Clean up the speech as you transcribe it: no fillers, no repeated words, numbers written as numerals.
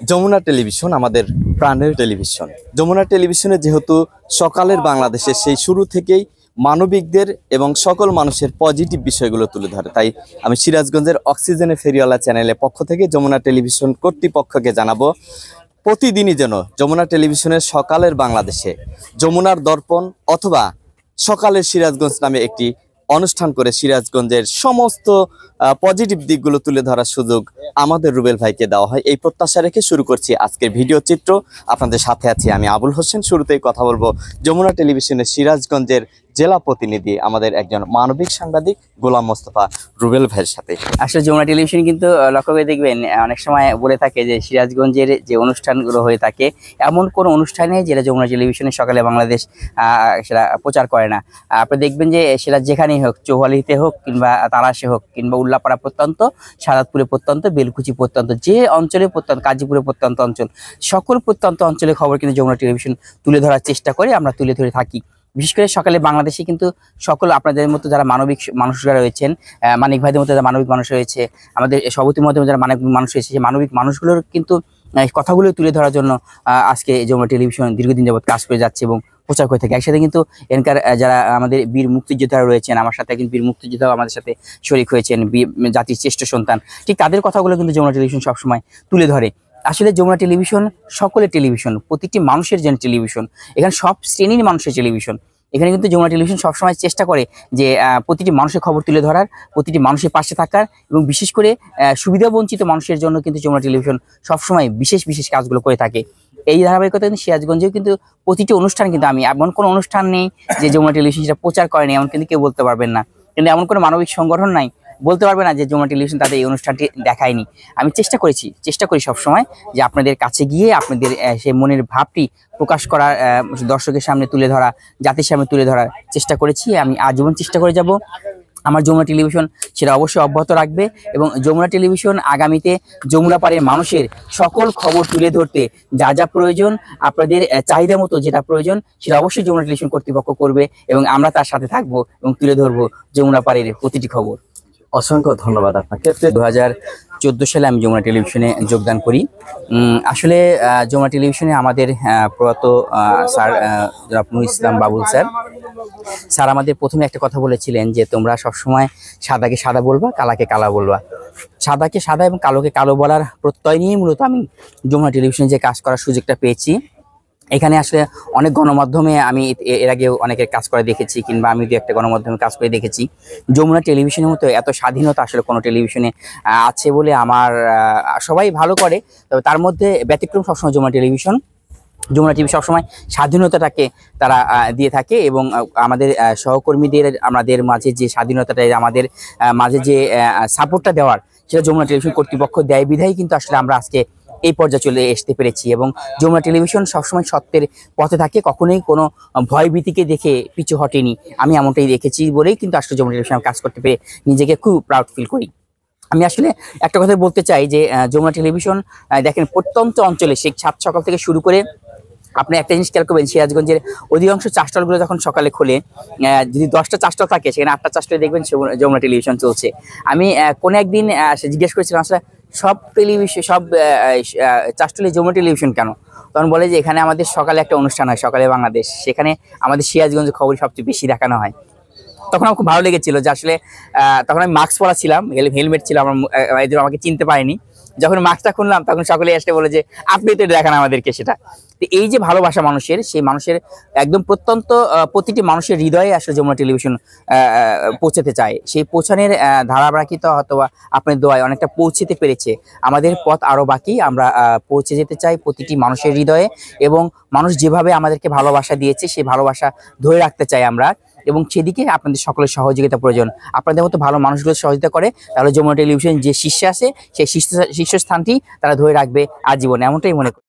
Jamuna television আমাদের প্রাণের television. Jamuna টেলিভিশনে যেহেতু সকালের বাংলাদেশে সেই শুরু থেকেই মানবিকদের এবং সকল মানুষের পজিটিভ বিষয়গুলো তুলে ধরে, তাই আমি সিরাজগঞ্জের অক্সিজেনে ফেরিওয়ালা চ্যানেলের পক্ষ থেকে যমুনা টেলিভিশন কর্তৃপক্ষকে জানাবো প্রতিদিনই যেন যমুনা টেলিভিশনের সকালের বাংলাদেশে যমুনার দর্পণ অথবা সকালের সিরাজগঞ্জ নামে একটি অনুষ্ঠান করে সিরাজগঞ্জের সমস্ত পজিটিভ দিকগুলো তুলে ধরার সুযোগ আমাদের রুবেল ভাইকে দেওয়া হয়। এই প্রত্যাশা রেখে শুরু করছি আজকের ভিডিও চিত্র। আপনাদের সাথে আছি আমি আবুল হোসেন। শুরুতেই কথা বলবো যমুনা টেলিভিশনের সিরাজগঞ্জের জেলা প্রতিনিধি আমাদের একজন মানবিক সাংবাদিক গোলাম মোস্তফা রুবেল ভাইয়ের সাথে। আসলে যমুনা টেলিভিশন কিন্তু লক্ষ্য করে দেখবেন অনেক সময় বলে থাকে যে সিরাজগঞ্জের যে অনুষ্ঠানগুলো হয়ে থাকে এমন কোনো অনুষ্ঠানে যেটা যমুনা টেলিভিশনের সকালে বাংলাদেশ সেটা প্রচার করে না। আপনি দেখবেন যে সেটা যেখানেই হোক, চৌহালিতে হোক কিংবা তারাসে হোক কিংবা উল্লাপাড়া প্রত্যন্ত, সাদাতপুরে প্রত্যন্ত, বেলকুচি প্রত্যন্ত, যে অঞ্চলে প্রত্যন্ত, কাজীপুরে প্রত্যন্ত অঞ্চল, সকল প্রত্যন্ত অঞ্চলের খবর কিন্তু যমুনা টেলিভিশন তুলে ধরার চেষ্টা করে, আমরা তুলে ধরে থাকি। বিশেষ করে সকালে বাংলাদেশে কিন্তু সকল আপনাদের মতো যারা মানবিক মানুষরা রয়েছেন, মানিক ভাইদের মতো যারা মানবিক মানুষ রয়েছে, আমাদের সভাপতির মধ্যে যারা মানবিক মানুষ রয়েছে, সেই মানবিক মানুষগুলোর কিন্তু কথাগুলো তুলে ধরার জন্য আজকে যমুনা টেলিভিশন দীর্ঘদিন যাবৎ কাজ করে যাচ্ছে এবং প্রচার করে থাকে। একসাথে কিন্তু এখানকার যারা আমাদের বীর মুক্তিযোদ্ধারা রয়েছেন, আমার সাথে একজন বীর মুক্তিযোদ্ধাও আমাদের সাথে শরিক হয়েছেন, জাতির শ্রেষ্ঠ সন্তান, ঠিক তাদের কথাগুলো কিন্তু যমুনা টেলিভিশন সবসময় তুলে ধরে। আসলে যমুনা টেলিভিশন সকলের টেলিভিশন, প্রতিটি মানুষের জন্য টেলিভিশন, এখানে সব শ্রেণীর মানুষের টেলিভিশন। এখানে কিন্তু যমুনা টেলিভিশন সবসময় চেষ্টা করে যে প্রতিটি মানুষের খবর তুলে ধরার, প্রতিটি মানুষের পাশে থাকার এবং বিশেষ করে সুবিধাবঞ্চিত মানুষের জন্য কিন্তু যমুনা টেলিভিশন সবসময় বিশেষ বিশেষ কাজগুলো করে থাকে। এই ধারাবাহিকতা কিন্তু সিরাজগঞ্জেও কিন্তু প্রতিটি অনুষ্ঠান, কিন্তু আমি এমন কোনো অনুষ্ঠান নেই যে যমুনা টেলিভিশন সেটা প্রচার করেনি, এমন কিন্তু কেউ বলতে পারবেন না। কিন্তু এমন কোনো মানবিক সংগঠন নাই বলতে পারবে না যে যমুনা টেলিভিশন তাদের এই অনুষ্ঠানটি দেখায়নি। আমি চেষ্টা করি সবসময় যে আপনাদের কাছে গিয়ে আপনাদের সেই মনের ভাবটি প্রকাশ করার, দর্শকের সামনে তুলে ধরা, জাতির সামনে তুলে ধরার চেষ্টা করেছি। আমি আজীবন চেষ্টা করে যাব। আমার যমুনা টেলিভিশন সেটা অবশ্যই অব্যাহত রাখবে এবং যমুনা টেলিভিশন আগামীতে যমুনা পাড়ের মানুষের সকল খবর তুলে ধরতে যা যা প্রয়োজন, আপনাদের চাহিদা মতো যেটা প্রয়োজন, সেটা অবশ্যই যমুনা টেলিভিশন কর্তৃপক্ষ করবে এবং আমরা তার সাথে থাকবো এবং তুলে ধরবো যমুনা পাড়ের প্রতিটি খবর। অসংখ্য ধন্যবাদ আপনাকে। 2014 সালে আমি যমুনা টেলিভিশনে যোগদান করি। আসলে যমুনা টেলিভিশনে আমাদের প্রয়াত স্যার নুর ইসলাম বাবুল স্যার আমাদের প্রথমে একটা কথা বলেছিলেন যে তোমরা সবসময় সাদাকে সাদা বলবা, কালাকে কালা বলবা। সাদাকে সাদা এবং কালোকে কালো বলার প্রত্যয় নিয়ে মূলত আমি যমুনা টেলিভিশনে যে কাজ করার সুযোগটা পেয়েছি। এখানে আসলে অনেক গণমাধ্যমে আমি এর আগেও অনেকের কাজ করে দেখেছি, কিংবা আমি দু একটা গণমাধ্যমে কাজ করে দেখেছি। যমুনা টেলিভিশনের মতো এত স্বাধীনতা আসলে কোনো টেলিভিশনে আছে বলে আমার, সবাই ভালো করে, তবে তার মধ্যে ব্যতিক্রম সবসময় যমুনা টেলিভিশন। যমুনা টিভি সবসময় স্বাধীনতাটাকে তারা দিয়ে থাকে এবং আমাদের সহকর্মীদের আমাদের মাঝে যে স্বাধীনতাটা, আমাদের মাঝে যে সাপোর্টটা দেওয়ার, সেটা যমুনা টেলিভিশন কর্তৃপক্ষ দেয় বিধায় কিন্তু আসলে আমরা আজকে এই পর্যায়ে চলে আসতে পেরেছি। এবং যমুনা টেলিভিশন সবসময় সত্যের পথে থাকে, কখনোই কোনো ভয় ভীতিকে দেখে পিছু হটেনি। আমি এমনটাই দেখেছি বলেই কিন্তু আসলে যমুনা টেলিভিশন কাজ করতে পেরে নিজেকে খুব প্রাউড ফিল করি। আমি আসলে একটা কথা বলতে চাই যে যমুনা টেলিভিশন দেখেন প্রত্যন্ত অঞ্চলে সেই সাত সকাল থেকে শুরু করে আপনি একটা জিনিস খেয়াল করবেন, সিরাজগঞ্জের অধিকাংশ চাষটলগুলো যখন সকালে খোলে, যদি 10টা চাষটল থাকে সেখানে 8টা চাষটলে দেখবেন যমুনা টেলিভিশন চলছে। আমি কোনো একদিন জিজ্ঞেস করেছিলাম আসলে সব টেলিভিশন, সব চাষটলে যমুনা টেলিভিশন কেন? তখন বলে যে এখানে আমাদের সকালে একটা অনুষ্ঠান হয়, সকালে বাংলাদেশ, সেখানে আমাদের সিরাজগঞ্জের খবর সবচেয়ে বেশি দেখানো হয়। তখন আমার খুব ভালো লেগেছিল যে আসলে তখন আমি মাস্ক পরা ছিলাম, হেলমেট ছিল, আমার আমাকে চিনতে পারেনি। যখন মাস্কটা খুললাম তখন সকলে এসে বলে যে আপনি তো দেখান আমাদেরকে সেটা। তো এই যে ভালোবাসা মানুষের, সেই মানুষের একদম প্রত্যন্ত প্রতিটি মানুষের হৃদয়ে আসলে যমুনা টেলিভিশন পৌঁছাতে চায়। সেই পৌঁছানোর ধারাবাহিকতা অথবা আপনার দোয়ায় অনেকটা পৌঁছতে পেরেছে। আমাদের পথ আরও বাকি, আমরা পৌঁছে যেতে চাই প্রতিটি মানুষের হৃদয়ে এবং মানুষ যেভাবে আমাদেরকে ভালোবাসা দিয়েছে সেই ভালোবাসা ধরে রাখতে চাই আমরা, এবং সেদিকে আপনাদের সকলের সহযোগিতা প্রয়োজন। আপনাদের মতো ভালো মানুষগুলো সহযোগিতা করে তাহলে যমুনা টেলিভিশন যে শীর্ষে আছে সেই শীর্ষস্থানটি তারা ধরে রাখবে আজীবন, এমনটাই মনে করি।